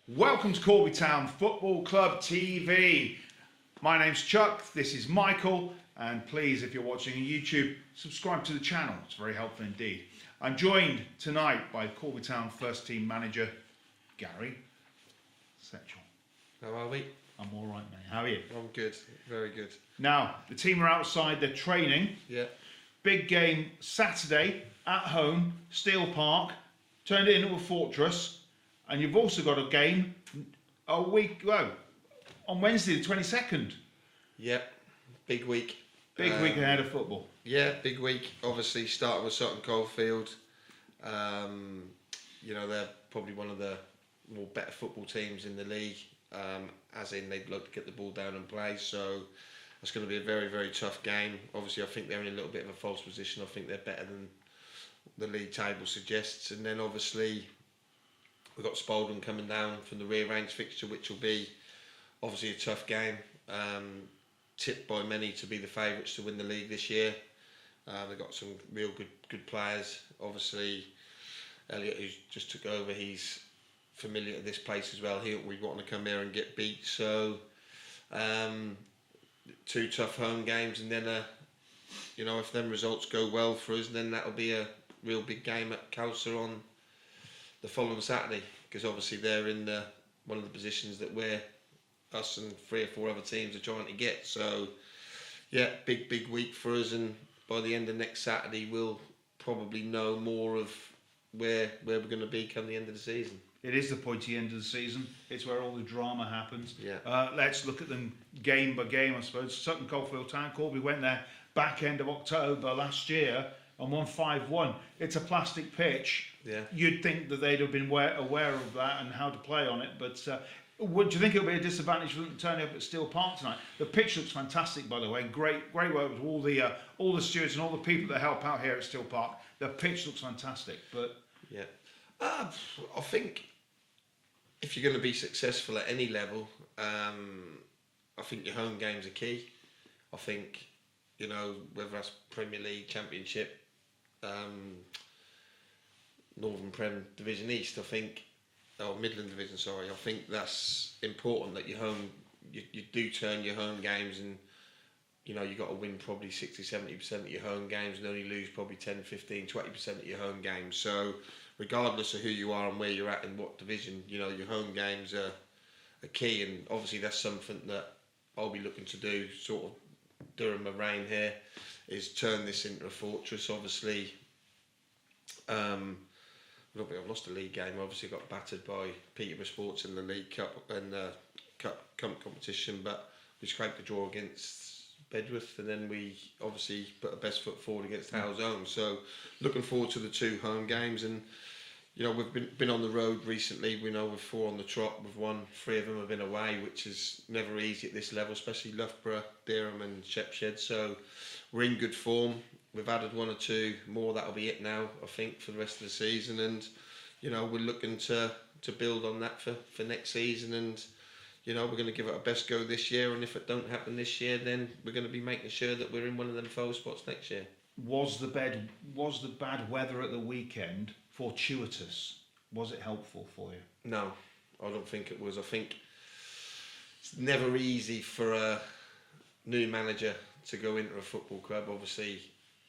Welcome to Corby Town Football Club TV. My name's Chuck, this is Michael, and please, if you're watching on YouTube, subscribe to the channel. It's very helpful indeed. I'm joined tonight by Corby Town first team manager, Gary Setchell. How are we? I'm all right, mate. How are you? I'm good, very good. Now, the team are outside, they're training. Yeah. Big game Saturday at home, Steel Park, turned it into a fortress. And you've also got a game on Wednesday the 22nd. Yep, big week. Big week ahead of football. Yeah, big week. Obviously, starting with Sutton Coldfield. They're probably one of the more better football teams in the league. As in, they'd like to get the ball down and play. So it's going to be a very, very tough game. Obviously, I think they're in a little bit of a false position. I think they're better than the league table suggests. And then obviously, we've got Spalding coming down from the rearranged fixture, which will be obviously a tough game. Tipped by many to be the favourites to win the league this year. They've got some real good players. Obviously, Elliot, who's just took over, he's familiar to this place as well. We want to come here and get beat. So, two tough home games, and then if them results go well for us, then that'll be a real big game at Cowser on the following Saturday, because obviously they're in one of the positions that us and 3 or 4 other teams are trying to get. So, yeah, big week for us, and by the end of next Saturday, we'll probably know more of where we're going to be come the end of the season. It is the pointy end of the season. It's where all the drama happens. Yeah. Let's look at them game by game, I suppose. Sutton Coldfield Town, Corby went there back end of October last year and won 5-1. It's a plastic pitch. Yeah. You'd think that they'd have been aware of that and how to play on it, but do you think it'll be a disadvantage for them turning up at Steel Park tonight? The pitch looks fantastic, by the way. Great work with all the stewards and all the people that help out here at Steel Park. The pitch looks fantastic, but yeah, I think if you're going to be successful at any level, I think your home games are key. I think whether that's Premier League, Championship, Northern Prem Division East, Midland Division, sorry. I think that's important that you do turn your home games, and you've got to win probably 60-70% of your home games and only lose probably 10, 15, 20% of your home games. So regardless of who you are and where you're at in what division, your home games are key, and obviously that's something that I'll be looking to do sort of during my reign here, is turn this into a fortress. Obviously, I've lost the league game. Obviously, got battered by Peterborough Sports in the League Cup and Cup competition, but we scraped a draw against Bedworth, and then we obviously put our best foot forward against How's Own. So, looking forward to the 2 home games, and we've been on the road recently. We know with 4 on the trot. We've won 3 of them have been away, which is never easy at this level, especially Loughborough, Dereham, and Shepshed. So, we're in good form. We've added 1 or 2 more. That'll be it now, I think, for the rest of the season. And, we're looking to build on that for next season. And, we're going to give it our best go this year. And if it don't happen this year, then we're going to be making sure that we're in one of them foul spots next year. Was the bad weather at the weekend fortuitous? Was it helpful for you? No, I don't think it was. I think it's never easy for a new manager to go into a football club. Obviously,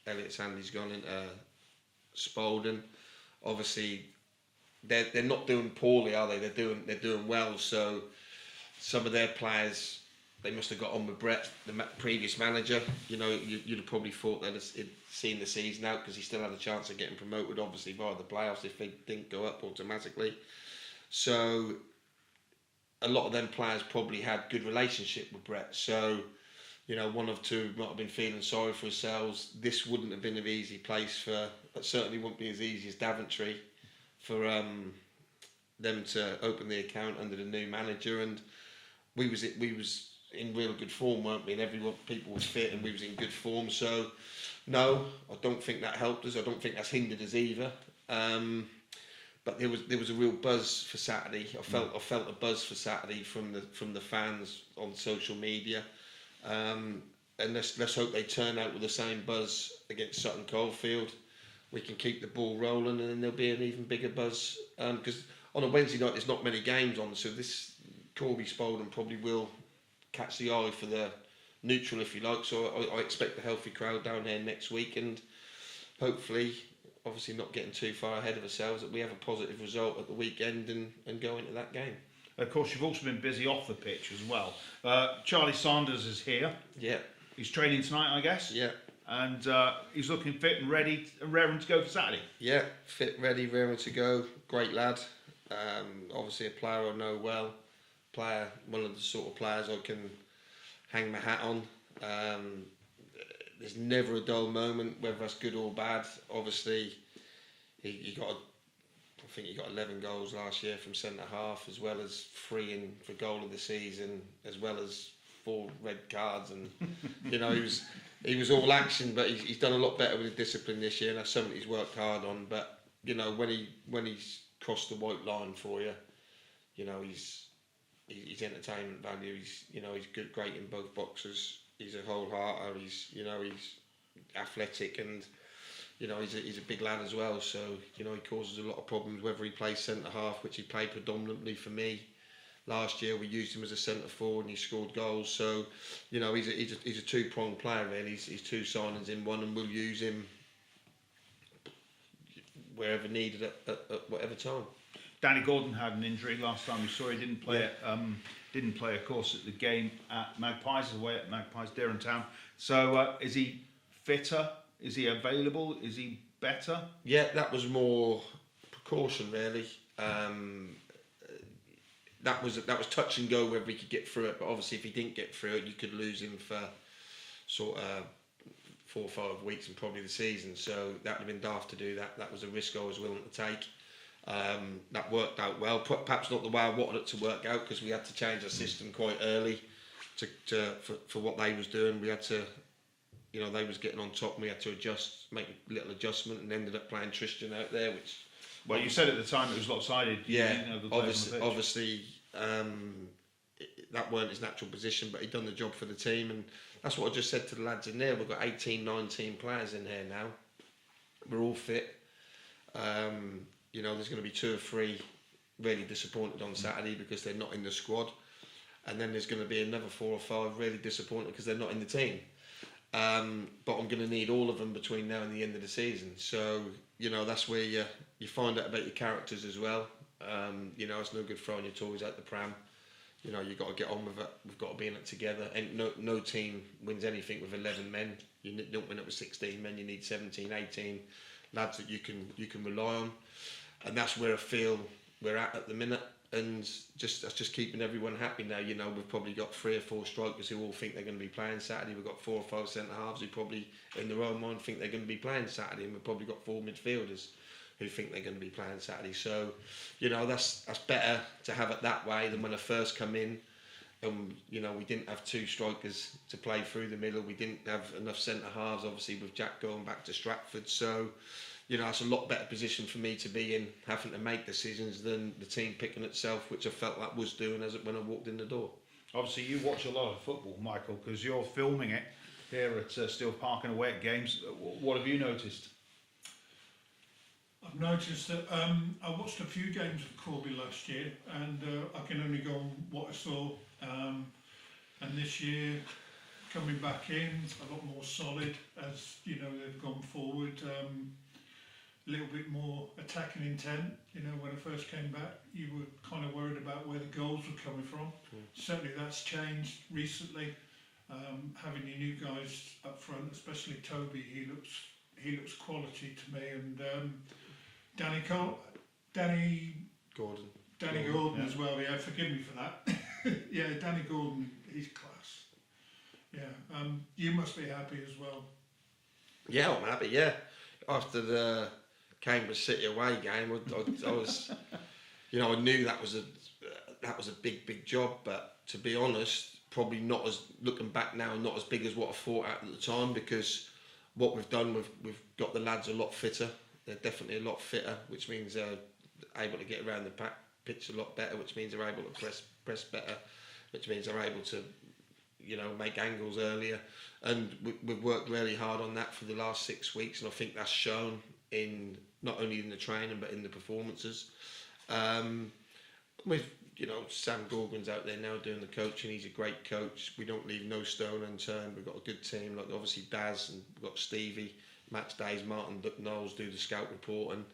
Elliot Sandy's gone into Spalding. Obviously, they're not doing poorly, are they? They're doing well. So some of their players, they must have got on with Brett, the previous manager. You'd have probably thought that he'd seen the season out, because he still had a chance of getting promoted, obviously, via the playoffs if they didn't go up automatically. So a lot of them players probably had good relationship with Brett. So 1 or 2 might have been feeling sorry for themselves. This wouldn't have been an easy place but certainly wouldn't be as easy as Daventry for them to open the account under the new manager. And we was in real good form, weren't we? And people was fit, and we was in good form. So no, I don't think that helped us. I don't think that's hindered us either. But there was a real buzz for Saturday. I felt a buzz for Saturday from the fans on social media. And let's hope they turn out with the same buzz against Sutton Coldfield. We can keep the ball rolling, and then there'll be an even bigger buzz. Because on a Wednesday night there's not many games on, so this Corby Spalding probably will catch the eye for the neutral, if you like. So I expect a healthy crowd down here next week, and hopefully, obviously not getting too far ahead of ourselves, that we have a positive result at the weekend and go into that game. Of course, you've also been busy off the pitch as well. Charlie Sanders is here. Yeah. He's training tonight, I guess. Yeah. And he's looking fit and ready and raring to go for Saturday. Yeah, fit, ready, raring to go. Great lad. Obviously a player I know well. One of the sort of players I can hang my hat on. There's never a dull moment, whether that's good or bad. Obviously, I think he got 11 goals last year from centre half, as well as 3 for goal of the season, as well as 4 red cards, and he was all action. But he's done a lot better with the discipline this year, and that's something he's worked hard on. But when he's crossed the white line for you, he's entertainment value. He's good, great in both boxes. He's a wholehearter. He's athletic, and he's a big lad as well. So he causes a lot of problems. Whether he plays centre half, which he played predominantly for me last year, we used him as a centre forward, and he scored goals. So he's a two-pronged player really. He's 2 signings in one, and we'll use him wherever needed at whatever time. Danny Gordon had an injury last time we saw. He didn't play. Didn't play, of course, at the game at Magpies, away at Magpies, Derren Town. So is he fitter? Is he available? Is he better? Yeah, that was more precaution really. That was touch and go whether he could get through it. But obviously, if he didn't get through it, you could lose him for sort of 4 or 5 weeks and probably the season. So that would have been daft to do that. That was a risk I was willing to take. That worked out well. Perhaps not the way I wanted it to work out, because we had to change our system quite early for what they was doing. We had to, they was getting on top, and we had to make a little adjustment, and ended up playing Tristan out there, which. Well, you said at the time it was lopsided. Yeah, obviously, that weren't his natural position, but he'd done the job for the team, and that's what I just said to the lads in there. We've got 18, 19 players in here now. We're all fit. There's going to be 2 or 3 really disappointed on Saturday because they're not in the squad, and then there's going to be another 4 or 5 really disappointed because they're not in the team. But I'm going to need all of them between now and the end of the season. So that's where you find out about your characters as well. It's no good throwing your toys out the pram. You've got to get on with it. We've got to be in it together. And no team wins anything with 11 men. You don't win it with 16 men. You need 17, 18 lads that you can rely on. And that's where I feel we're at the minute. And that's just keeping everyone happy now. We've probably got 3 or 4 strikers who all think they're going to be playing Saturday. We've got 4 or 5 centre halves who probably, in their own mind, think they're going to be playing Saturday. And we've probably got 4 midfielders who think they're going to be playing Saturday. So, that's better to have it that way than when I first come in. And, we didn't have 2 strikers to play through the middle. We didn't have enough centre halves, obviously, with Jack going back to Stratford. So, it's a lot better position for me to be in, having to make decisions, than the team picking itself, which I felt that was doing when I walked in the door. Obviously, you watch a lot of football, Michael, because you're filming it here at Steel Park and away at games. What have you noticed? I've noticed that I watched a few games of Corby last year, and I can only go on what I saw. And this year, coming back in, a lot more solid as they've gone forward. A little bit more attacking intent. When I first came back, you were kind of worried about where the goals were coming from. Certainly that's changed recently. Having your new guys up front, especially Toby, he looks quality to me, and Danny Gordon Yeah. as well. Yeah, forgive me for that. Yeah, Danny Gordon, he's class. Yeah, you must be happy as well. Yeah, I'm happy. Yeah, after the Cambridge City away game, I was, I knew that was a big job. But to be honest, probably not as, looking back now, not as big as what I thought at the time, because what we've done, we've got the lads a lot fitter. They're definitely a lot fitter, which means they're able to get around the pitch a lot better, which means they're able to press better, which means they're able to, make angles earlier. And we've worked really hard on that for the last 6 weeks, and I think that's shown in not only in the training but in the performances. With Sam Gorgon's out there now doing the coaching. He's a great coach. We don't leave no stone unturned. We've got a good team. Like obviously Daz, and we've got Stevie, Match Days, Martin Knowles do the scout reporting,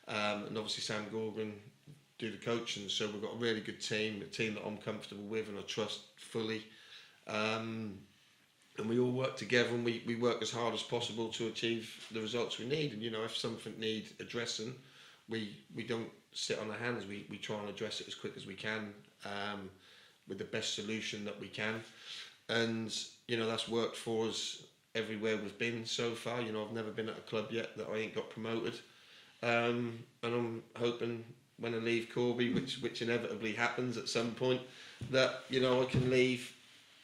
and obviously Sam Gorgon do the coaching. So we've got a really good team, a team that I'm comfortable with and I trust fully. And we all work together, and we work as hard as possible to achieve the results we need. And if something needs addressing, we don't sit on our hands. We try and address it as quick as we can, with the best solution that we can. And that's worked for us everywhere we've been so far. I've never been at a club yet that I ain't got promoted, and I'm hoping when I leave Corby, which inevitably happens at some point, that I can leave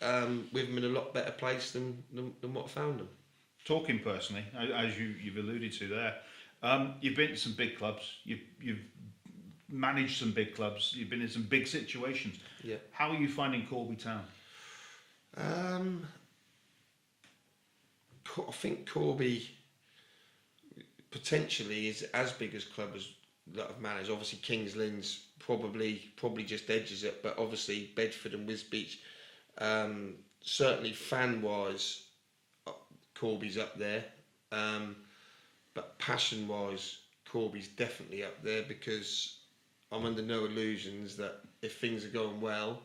with them in a lot better place than what I found them. Talking personally, as you've alluded to there, you've been to some big clubs. You've managed some big clubs. You've been in some big situations. Yeah. How are you finding Corby Town? I think Corby potentially is as big as club as that I've managed. Obviously Kings Lynn's probably just edges it, but obviously Bedford and Wisbech, certainly fan wise, Corby's up there, but passion wise Corby's definitely up there, because I'm under no illusions that if things are going well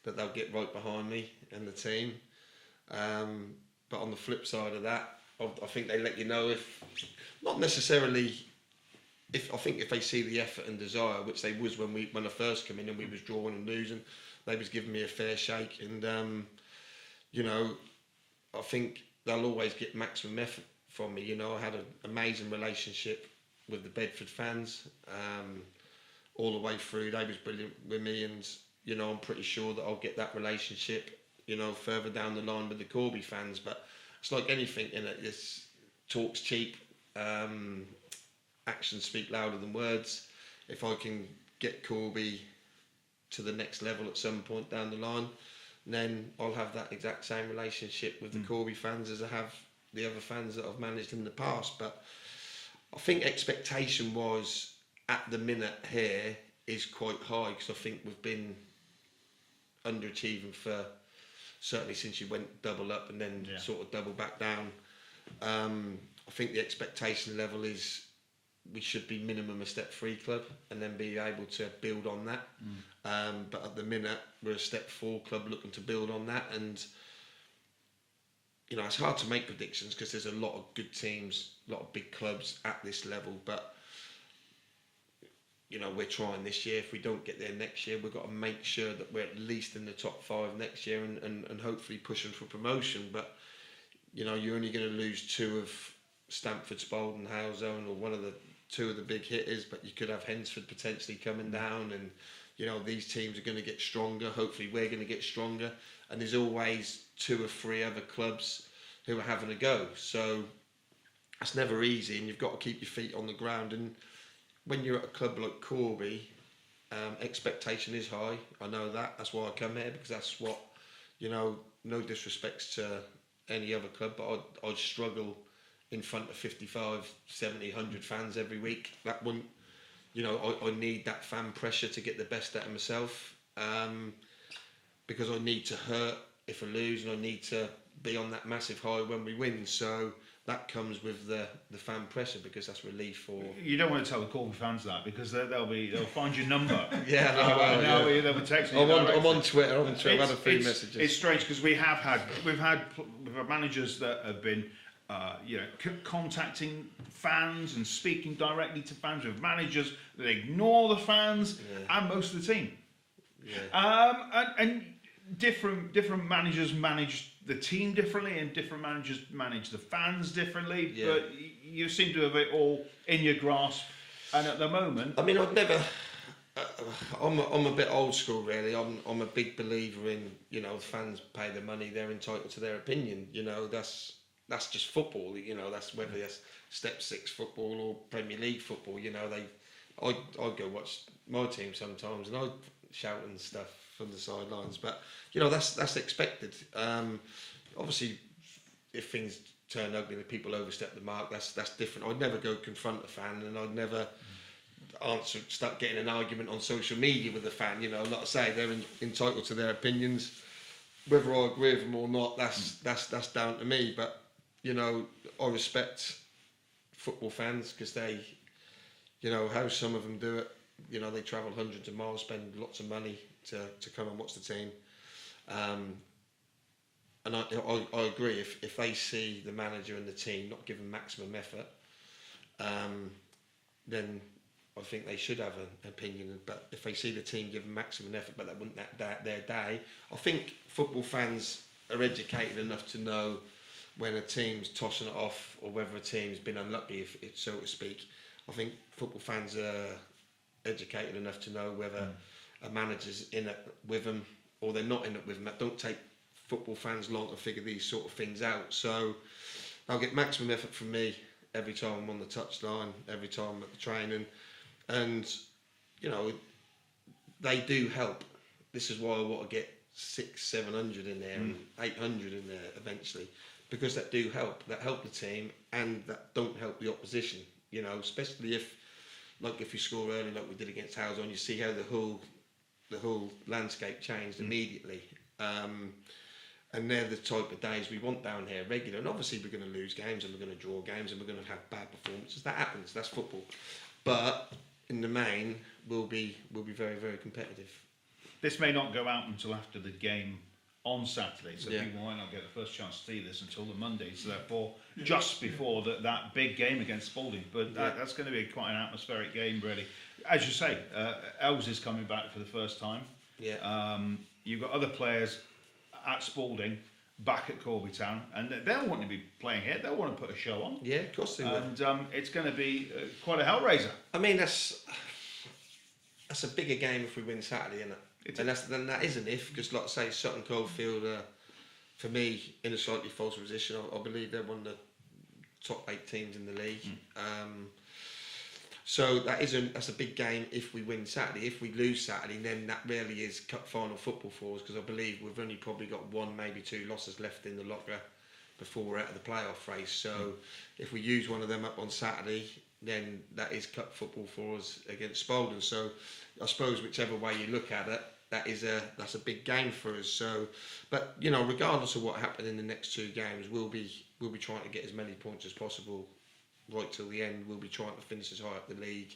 that they'll get right behind me and the team. But on the flip side of that, I think they let you know if, not necessarily, if they see the effort and desire, which they was when I first came in and we was drawing and losing, they was giving me a fair shake, and I think they'll always get maximum effort from me. I had an amazing relationship with the Bedford fans, all the way through. They was brilliant with me, and I'm pretty sure that I'll get that relationship further down the line with the Corby fans. But it's like anything in it, this talk's cheap, actions speak louder than words. If I can get Corby to the next level at some point down the line, then I'll have that exact same relationship with the Corby fans as I have the other fans that I've managed in the past. But I think expectation wise at the minute here is quite high, because I think we've been underachieving for certainly since you went double up and then sort of double back down. I think the expectation level is we should be minimum a step 3 club and then be able to build on that. But at the minute we're a step 4 club looking to build on that, and it's hard to make predictions because there's a lot of good teams, a lot of big clubs at this level, but we're trying this year. If we don't get there next year, we've got to make sure that we're at least in the top 5 next year, and hopefully pushing for promotion. But you're only going to lose 2 of Stamford, Spalding, Halzone, or one of the 2 of the big hitters, but you could have Hensford potentially coming down, and these teams are going to get stronger. Hopefully we're going to get stronger, and there's always 2 or 3 other clubs who are having a go. So it's never easy, and you've got to keep your feet on the ground. And when you're at a club like Corby, expectation is high. I know that. That's why I come here, because that's what, no disrespect to any other club, but I'd struggle in front of 55, 70, 100 fans every week. That wouldn't, I need that fan pressure to get the best out of myself, because I need to hurt if I lose, and I need to be on that massive high when we win. So that comes with the fan pressure, because that's relief for. You don't want to tell the Corby fans that, because they'll find your number. Yeah, they'll be texting you. I'm on Twitter. I've had a few messages. It's strange because we've had managers that have been contacting fans and speaking directly to fans, with managers that ignore the fans and most of the team. And different managers manage the team differently, and different managers manage the fans differently. But you seem to have it all in your grasp. And at the moment, I mean, I've never. I'm a bit old school, really. I'm a big believer in fans pay the money, they're entitled to their opinion. That's just football. That's whether that's step 6 football or Premier League football. I go watch my team sometimes, and I shout and stuff from the sidelines, but that's expected. Obviously, if things turn ugly and people overstep the mark, that's different. I'd never go confront a fan, and I'd never start getting an argument on social media with the fan. You know, like I say, they're entitled to their opinions. Whether I agree with them or not, that's down to me. But you know, I respect football fans because they, you know, how some of them do it. You know, they travel hundreds of miles, spend lots of money to come and watch the team. And I agree. If they see the manager and the team not giving maximum effort, then I think they should have an opinion. But if they see the team giving maximum effort, but that wasn't their day, I think football fans are educated enough to know when a team's tossing it off or whether a team's been unlucky, if it, so to speak. I think football fans are educated enough to know whether a manager's in it with them or they're not in it with them. That don't take football fans long to figure these sort of things out. So I'll get maximum effort from me every time I'm on the touchline, every time I'm at the training. And, you know, they do help. This is why I want to get 600-700 in there and 800 in there eventually, because that do help. That help the team and that don't help the opposition. You know, especially if you score early, like we did against Howes, you see how the whole landscape changed immediately. And they're the type of days we want down here regular. And obviously we're going to lose games and we're going to draw games and we're going to have bad performances. That happens. That's football. But in the main, we'll be very, very competitive. This may not go out until after the game on Saturday, so people might not get the first chance to see this until the Monday. So therefore, just before that big game against Spalding. But that's going to be quite an atmospheric game, really. As you say, Els is coming back for the first time. Yeah. You've got other players at Spalding, back at Corby Town, and they'll want to be playing here. They'll want to put a show on. Yeah, of course they will. And it's going to be quite a hellraiser. I mean, that's a bigger game if we win Saturday, isn't it? Then that is an if, because like I say, Sutton Coldfield, for me, in a slightly false position. I believe they're one of the top 8 teams in the league. So that's a big game if we win Saturday. If we lose Saturday, then that really is cup final football for us, because I believe we've only probably got 1, maybe 2 losses left in the locker before we're out of the playoff race. So if we use one of them up on Saturday, then that is cup football for us against Spalding. So I suppose whichever way you look at it, that's a big game for us. So, but you know, regardless of what happened in the next 2 games, we'll be trying to get as many points as possible right till the end. We'll be trying to finish as high up the league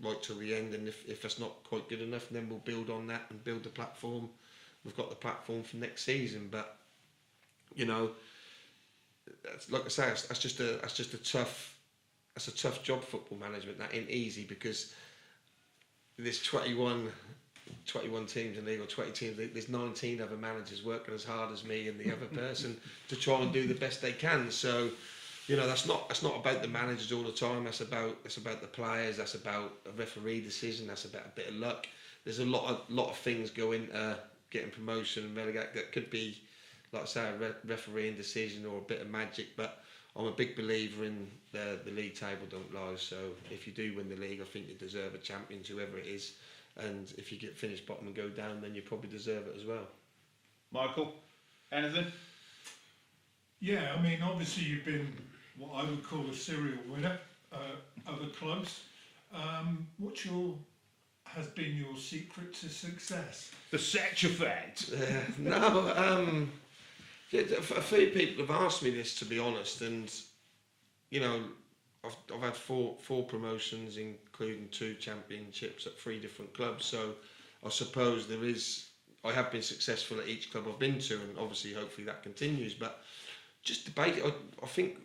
right till the end. And if that's not quite good enough, then we'll build on that and build the platform. We've got the platform for next season. But you know, like I say, that's just a tough job, football management. That ain't easy, because there's 21 teams in the league, or 20 teams. There's 19 other managers working as hard as me and the other person to try and do the best they can. So, you know, that's not about the managers all the time. That's about the players. That's about a referee decision. That's about a bit of luck. There's a lot of things go into getting promotion and relegate. That could be, like I say, a refereeing decision or a bit of magic. But I'm a big believer in the league table don't lie. So if you do win the league, I think you deserve a champion, whoever it is. And if you get finished bottom and go down, then you probably deserve it as well. Michael, anything? Yeah, I mean, obviously you've been what I would call a serial winner, other clubs. What has been your secret to success? The Setchell effect. A few people have asked me this, to be honest, and you know, I've had four promotions, including 2 championships at 3 different clubs. So I suppose I have been successful at each club I've been to, and obviously, hopefully, that continues. But just the basic, I think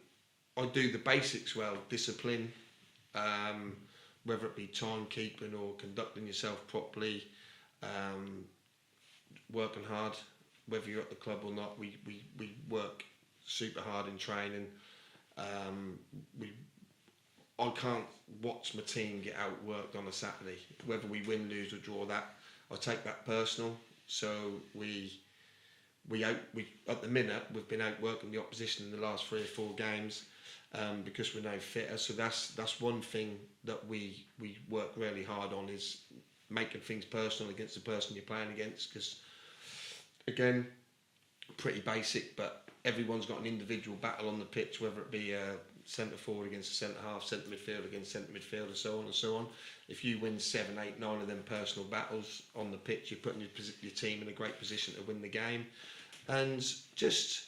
I do the basics well. Discipline, whether it be timekeeping or conducting yourself properly, working hard. Whether you're at the club or not, we work super hard in training. I can't watch my team get outworked on a Saturday. Whether we win, lose or draw, that I take that personal. So we at the minute we've been outworking the opposition in the last 3 or 4 games because we're now fitter. So that's one thing that we work really hard on, is making things personal against the person you're playing against. Because again, pretty basic, but everyone's got an individual battle on the pitch, whether it be centre forward against a centre half, centre midfield against centre midfield, and so on and so on. If you win 7, 8, 9 of them personal battles on the pitch, you're putting your team in a great position to win the game. And just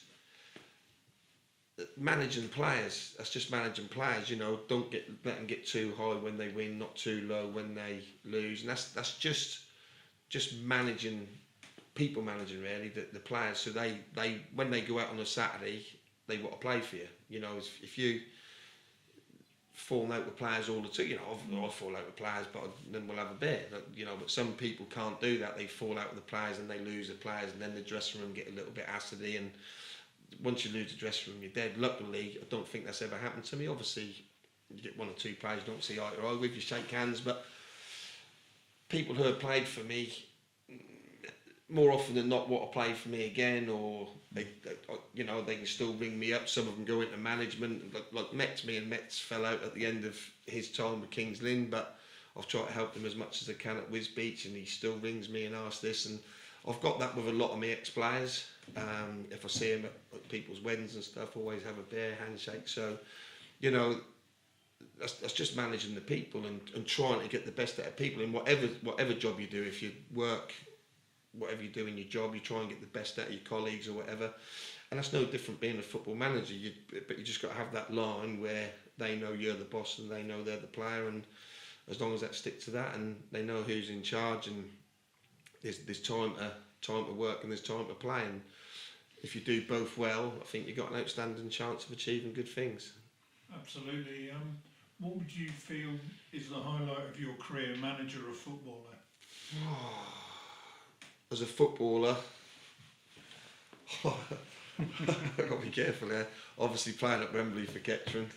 managing players, that's just managing players, you know, don't let them get too high when they win, not too low when they lose. And that's just managing, people managing really, the players, so they when they go out on a Saturday, they want to play for you. You know, if you fall out with players all the time, you know, I'll fall out with players, but then we'll have a beer, you know. But some people can't do that. They fall out with the players and they lose the players, and then the dressing room get a little bit acidy, and once you lose the dressing room, you're dead. Luckily, I don't think that's ever happened to me. Obviously, you get 1 or 2 players you don't see eye to eye with, you shake hands, but people who have played for me, more often than not, want to play for me again, or they you know, they can still ring me up. Some of them go into management, like me and Metz fell out at the end of his time with Kings Lynn, but I've tried to help him as much as I can at Wiz Beach, and he still rings me and asks this, and I've got that with a lot of my ex-players. If I see them at people's weddings and stuff, always have a beer, handshake. So, you know, that's just managing the people and trying to get the best out of people in whatever job you do. If you work, whatever you do in your job, you try and get the best out of your colleagues or whatever. And that's no different being a football manager. But you just got to have that line where they know you're the boss and they know they're the player, and as long as that sticks to that, and they know who's in charge, and there's time to work and there's time to play. And if you do both well, I think you've got an outstanding chance of achieving good things. Absolutely. What would you feel is the highlight of your career, manager or footballer? As a footballer, I've got to be careful there. Obviously, playing at Wembley for Kettering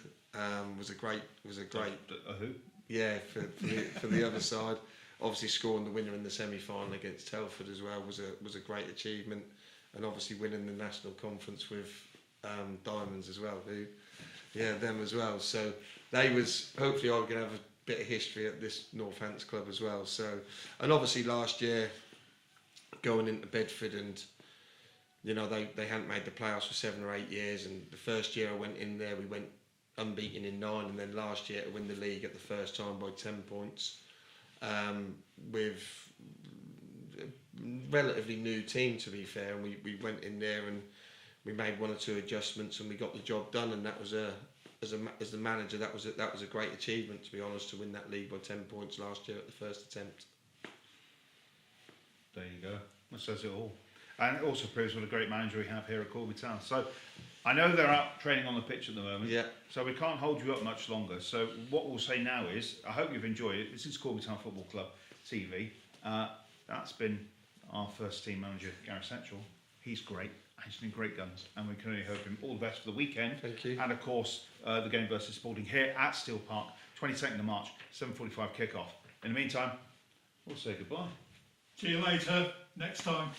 was a great. A who? Yeah, for the other side. Obviously, scoring the winner in the semi-final against Telford as well was a great achievement, and obviously winning the national conference with Diamonds as well. Them as well. So they was, hopefully I'm going to have a bit of history at this Northants club as well. So, and obviously last year going into Bedford, and you know, they hadn't made the playoffs for 7 or 8 years, and the first year I went in there, we went unbeaten in 9, and then last year to win the league at the first time by 10 points with a relatively new team, to be fair, and we went in there and we made 1 or 2 adjustments and we got the job done, and that was as the manager, that was a great achievement, to be honest, to win that league by 10 points last year at the first attempt. There you go. That says it all. And it also proves what a great manager we have here at Corby Town. So I know they're out training on the pitch at the moment. Yeah. So we can't hold you up much longer. So what we'll say now is, I hope you've enjoyed it. This is Corby Town Football Club TV. That's been our first team manager, Gareth Setchell. He's great. He's been great guns, and we can only hope him all the best for the weekend. Thank you. And of course, the game versus Sporting here at Steel Park, 22nd of March, 7:45 kickoff. In the meantime, we'll say goodbye. See you later, next time.